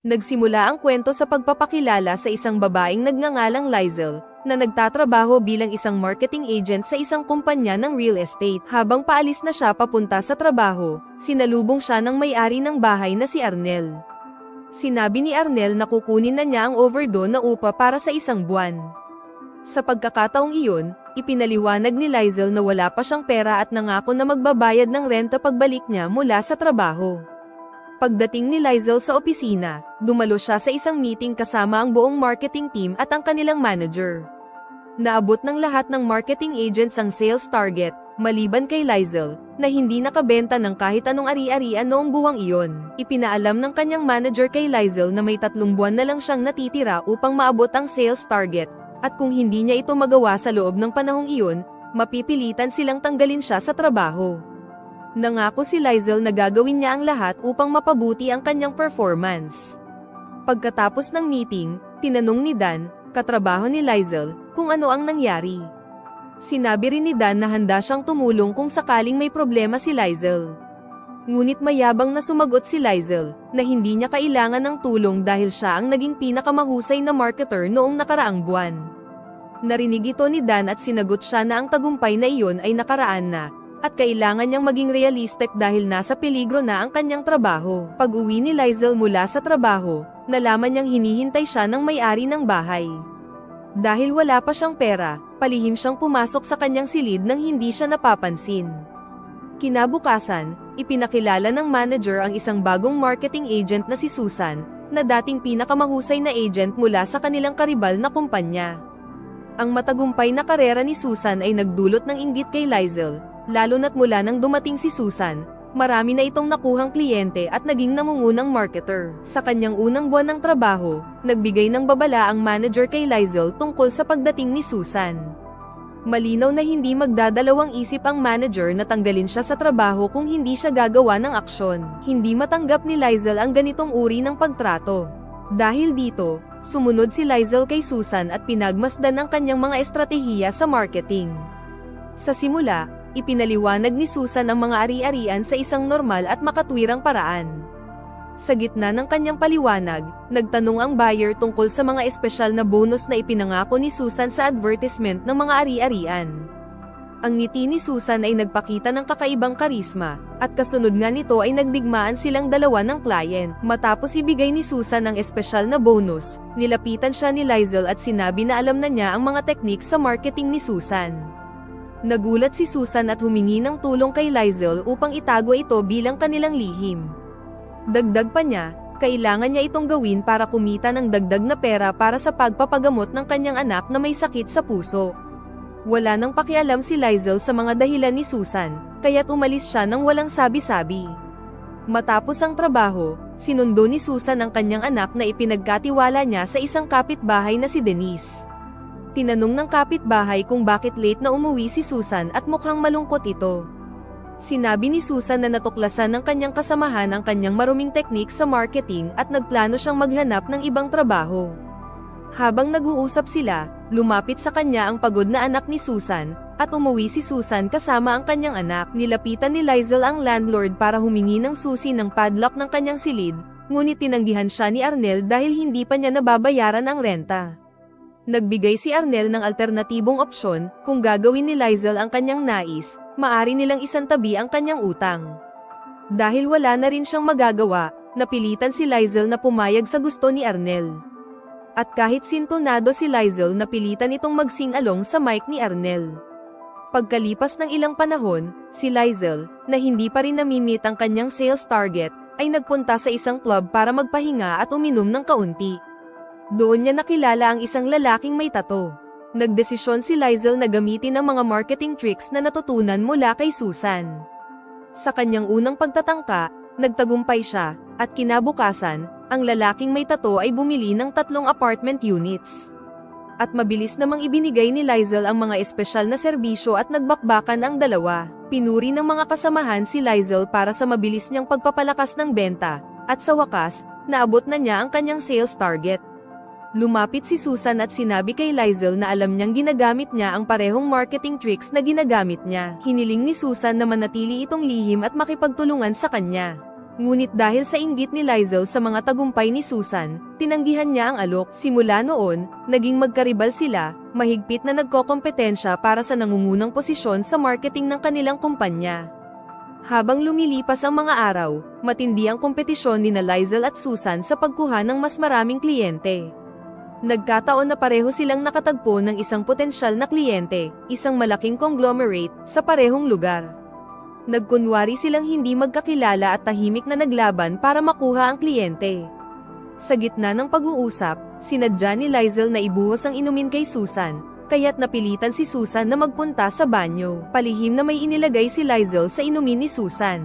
Nagsimula ang kwento sa pagpapakilala sa isang babaeng nagngangalang Lizel, na nagtatrabaho bilang isang marketing agent sa isang kumpanya ng real estate. Habang paalis na siya papunta sa trabaho, sinalubong siya ng may-ari ng bahay na si Arnel. Sinabi ni Arnel na kukunin na niya ang overdue na upa para sa isang buwan. Sa pagkakataong iyon, ipinaliwanag ni Lizel na wala pa siyang pera at nangako na magbabayad ng renta pagbalik niya mula sa trabaho. Pagdating ni Lizel sa opisina, dumalo siya sa isang meeting kasama ang buong marketing team at ang kanilang manager. Naabot ng lahat ng marketing agents ang sales target, maliban kay Lizel, na hindi nakabenta ng kahit anong ari-arian noong buwang iyon. Ipinaalam ng kanyang manager kay Lizel na may 3 buwan na lang siyang natitira upang maabot ang sales target, at kung hindi niya ito magawa sa loob ng panahong iyon, mapipilitan silang tanggalin siya sa trabaho. Nangako si Lizel na gagawin niya ang lahat upang mapabuti ang kanyang performance. Pagkatapos ng meeting, tinanong ni Dan, katrabaho ni Lizel, kung ano ang nangyari. Sinabi rin ni Dan na handa siyang tumulong kung sakaling may problema si Lizel. Ngunit mayabang na sumagot si Lizel, na hindi niya kailangan ng tulong dahil siya ang naging pinakamahusay na marketer noong nakaraang buwan. Narinig ito ni Dan at sinagot siya na ang tagumpay na iyon ay nakaraan na, at kailangan niyang maging realistic dahil nasa peligro na ang kanyang trabaho. Pag-uwi ni Lizel mula sa trabaho, nalaman niyang hinihintay siya ng may-ari ng bahay. Dahil wala pa siyang pera, palihim siyang pumasok sa kanyang silid nang hindi siya napapansin. Kinabukasan, ipinakilala ng manager ang isang bagong marketing agent na si Susan, na dating pinakamahusay na agent mula sa kanilang karibal na kumpanya. Ang matagumpay na karera ni Susan ay nagdulot ng inggit kay Lizel, lalo na't mula nang dumating si Susan, marami na itong nakuhang kliyente at naging nangungunang marketer. Sa kanyang unang buwan ng trabaho, nagbigay ng babala ang manager kay Lizel tungkol sa pagdating ni Susan. Malinaw na hindi magdadalawang isip ang manager na tanggalin siya sa trabaho kung hindi siya gagawa ng aksyon. Hindi matanggap ni Lizel ang ganitong uri ng pagtrato. Dahil dito, sumunod si Lizel kay Susan at pinagmasdan ang kanyang mga estratehiya sa marketing. Sa simula, ipinaliwanag ni Susan ang mga ari-arian sa isang normal at makatwirang paraan. Sa gitna ng kanyang paliwanag, nagtanong ang buyer tungkol sa mga espesyal na bonus na ipinangako ni Susan sa advertisement ng mga ari-arian. Ang ngiti ni Susan ay nagpakita ng kakaibang karisma, at kasunod nga nito ay nagdigmaan silang dalawa ng client. Matapos ibigay ni Susan ang espesyal na bonus, nilapitan siya ni Lizel at sinabi na alam na niya ang mga techniques sa marketing ni Susan. Nagulat si Susan at humingi ng tulong kay Lizel upang itago ito bilang kanilang lihim. Dagdag pa niya, kailangan niya itong gawin para kumita ng dagdag na pera para sa pagpapagamot ng kanyang anak na may sakit sa puso. Wala nang pakialam si Lizel sa mga dahilan ni Susan, kaya't umalis siya nang walang sabi-sabi. Matapos ang trabaho, sinundo ni Susan ang kanyang anak na ipinagkatiwala niya sa isang kapitbahay na si Denise. Tinanong ng kapitbahay kung bakit late na umuwi si Susan at mukhang malungkot ito. Sinabi ni Susan na natuklasan ng kanyang kasamahan ang kanyang maruming teknik sa marketing at nagplano siyang maghanap ng ibang trabaho. Habang nag-uusap sila, lumapit sa kanya ang pagod na anak ni Susan, at umuwi si Susan kasama ang kanyang anak. Nilapitan ni Lizel ang landlord para humingi ng susi ng padlock ng kanyang silid, ngunit tinanggihan siya ni Arnel dahil hindi pa niya nababayaran ang renta. Nagbigay si Arnel ng alternatibong opsyon, kung gagawin ni Lizel ang kanyang nais, maari nilang isantabi ang kanyang utang. Dahil wala na rin siyang magagawa, napilitan si Lizel na pumayag sa gusto ni Arnel. At kahit sintonado si Lizel, napilitan itong magsing-along sa mic ni Arnel. Pagkalipas ng ilang panahon, si Lizel, na hindi pa rin namimit ang kanyang sales target, ay nagpunta sa isang club para magpahinga at uminom ng kaunti. Doon niya nakilala ang isang lalaking may tato. Nagdesisyon si Lizel na gamitin ang mga marketing tricks na natutunan mula kay Susan. Sa kanyang unang pagtatangka, nagtagumpay siya, at kinabukasan, ang lalaking may tato ay bumili ng 3 apartment units. At mabilis namang ibinigay ni Lizel ang mga espesyal na serbisyo at nagbakbakan ang dalawa. Pinuri ng mga kasamahan si Lizel para sa mabilis niyang pagpapalakas ng benta, at sa wakas, naabot na niya ang kanyang sales target. Lumapit si Susan at sinabi kay Lizel na alam niyang ginagamit niya ang parehong marketing tricks na ginagamit niya. Hiniling ni Susan na manatili itong lihim at makipagtulungan sa kanya. Ngunit dahil sa inggit ni Lizel sa mga tagumpay ni Susan, tinanggihan niya ang alok. Simula noon, naging magkaribal sila, mahigpit na nagkokompetensya para sa nangungunang posisyon sa marketing ng kanilang kumpanya. Habang lumilipas ang mga araw, matindi ang kompetisyon nina Lizel at Susan sa pagkuha ng mas maraming kliyente. Nagkataon na pareho silang nakatagpo ng isang potensyal na kliyente, isang malaking conglomerate, sa parehong lugar. Nagkunwari silang hindi magkakilala at tahimik na naglaban para makuha ang kliyente. Sa gitna ng pag-uusap, sinadya ni Lizel na ibuhos ang inumin kay Susan, kaya't napilitan si Susan na magpunta sa banyo. Palihim na may inilagay si Lizel sa inumin ni Susan.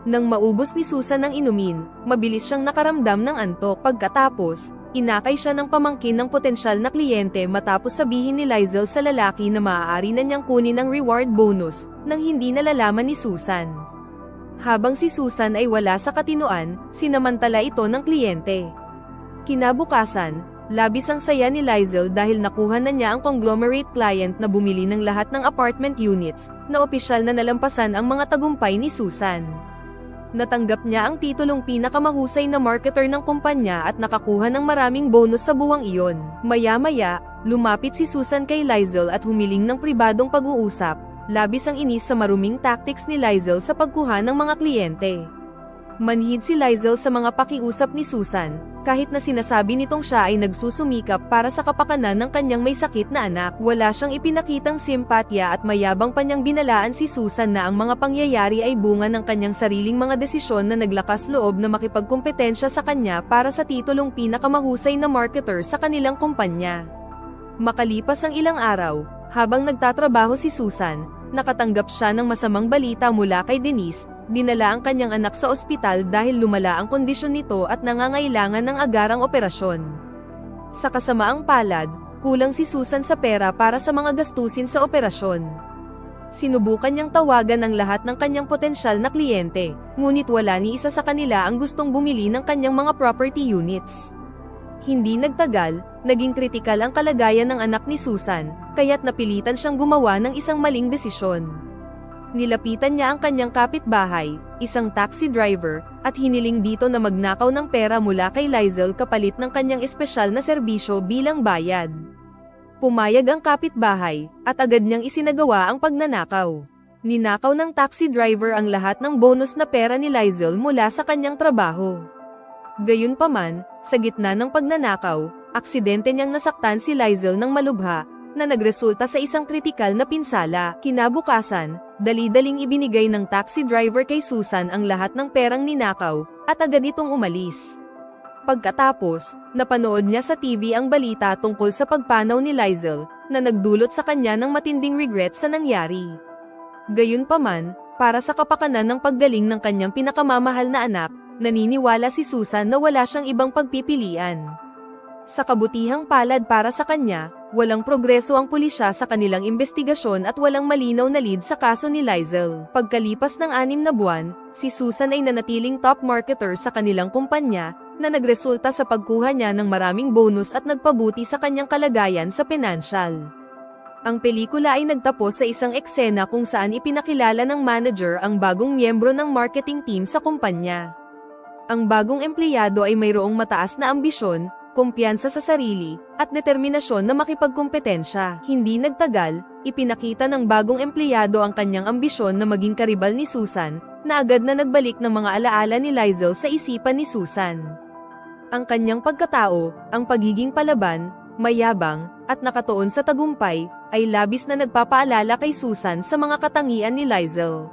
Nang maubos ni Susan ang inumin, mabilis siyang nakaramdam ng antok. Pagkatapos, inakay siya ng pamangkin ng potensyal na kliyente matapos sabihin ni Lizel sa lalaki na maaari na niyang kunin ang reward bonus, nang hindi nalalaman ni Susan. Habang si Susan ay wala sa katinoan, sinamantala ito ng kliyente. Kinabukasan, labis ang saya ni Lizel dahil nakuha na niya ang conglomerate client na bumili ng lahat ng apartment units, na opisyal na nalampasan ang mga tagumpay ni Susan. Natanggap niya ang titulong pinakamahusay na marketer ng kumpanya at nakakuha ng maraming bonus sa buwang iyon. Maya-maya, lumapit si Susan kay Lizel at humiling ng pribadong pag-uusap. Labis ang inis sa maruming tactics ni Lizel sa pagkuha ng mga kliyente. Manhid si Lizel sa mga pakiusap ni Susan, kahit na sinasabi nitong siya ay nagsusumikap para sa kapakanan ng kanyang may sakit na anak. Wala siyang ipinakitang simpatya at mayabang pa niyang binalaan si Susan na ang mga pangyayari ay bunga ng kanyang sariling mga desisyon na naglakas loob na makipagkompetensya sa kanya para sa titulong pinakamahusay na marketer sa kanilang kumpanya. Makalipas ang ilang araw, habang nagtatrabaho si Susan, nakatanggap siya ng masamang balita mula kay Denise. Dinala ang kanyang anak sa ospital dahil lumala ang kondisyon nito at nangangailangan ng agarang operasyon. Sa kasamaang palad, kulang si Susan sa pera para sa mga gastusin sa operasyon. Sinubukan niyang tawagan ang lahat ng kanyang potensyal na kliyente, ngunit wala ni isa sa kanila ang gustong bumili ng kanyang mga property units. Hindi nagtagal, naging kritikal ang kalagayan ng anak ni Susan, kaya't napilitan siyang gumawa ng isang maling desisyon. Nilapitan niya ang kanyang kapitbahay, isang taxi driver, at hiniling dito na magnakaw ng pera mula kay Lizel kapalit ng kanyang espesyal na serbisyo bilang bayad. Pumayag ang kapitbahay, at agad niyang isinagawa ang pagnanakaw. Ninakaw ng taxi driver ang lahat ng bonus na pera ni Lizel mula sa kanyang trabaho. Gayunpaman, sa gitna ng pagnanakaw, aksidente niyang nasaktan si Lizel ng malubha, na nagresulta sa isang kritikal na pinsala. Kinabukasan, dali-daling ibinigay ng taxi driver kay Susan ang lahat ng perang ninakaw, at agad itong umalis. Pagkatapos, napanood niya sa TV ang balita tungkol sa pagpanaw ni Lizel, na nagdulot sa kanya ng matinding regret sa nangyari. Gayunpaman, para sa kapakanan ng paggaling ng kanyang pinakamamahal na anak, naniniwala si Susan na wala siyang ibang pagpipilian. Sa kabutihang palad para sa kanya, walang progreso ang pulisya sa kanilang investigasyon at walang malinaw na lead sa kaso ni Lizel. Pagkalipas ng 6 na buwan, si Susan ay nanatiling top marketer sa kanilang kumpanya, na nagresulta sa pagkuha niya ng maraming bonus at nagpabuti sa kanyang kalagayan sa pinansyal. Ang pelikula ay nagtapos sa isang eksena kung saan ipinakilala ng manager ang bagong miyembro ng marketing team sa kumpanya. Ang bagong empleyado ay mayroong mataas na ambisyon, kumpiyansa sa sarili, at determinasyon na makipagkompetensya. Hindi nagtagal, ipinakita ng bagong empleyado ang kanyang ambisyon na maging karibal ni Susan, na agad na nagbalik ng mga alaala ni Lizel sa isipan ni Susan. Ang kanyang pagkatao, ang pagiging palaban, mayabang, at nakatuon sa tagumpay, ay labis na nagpapaalala kay Susan sa mga katangian ni Lizel.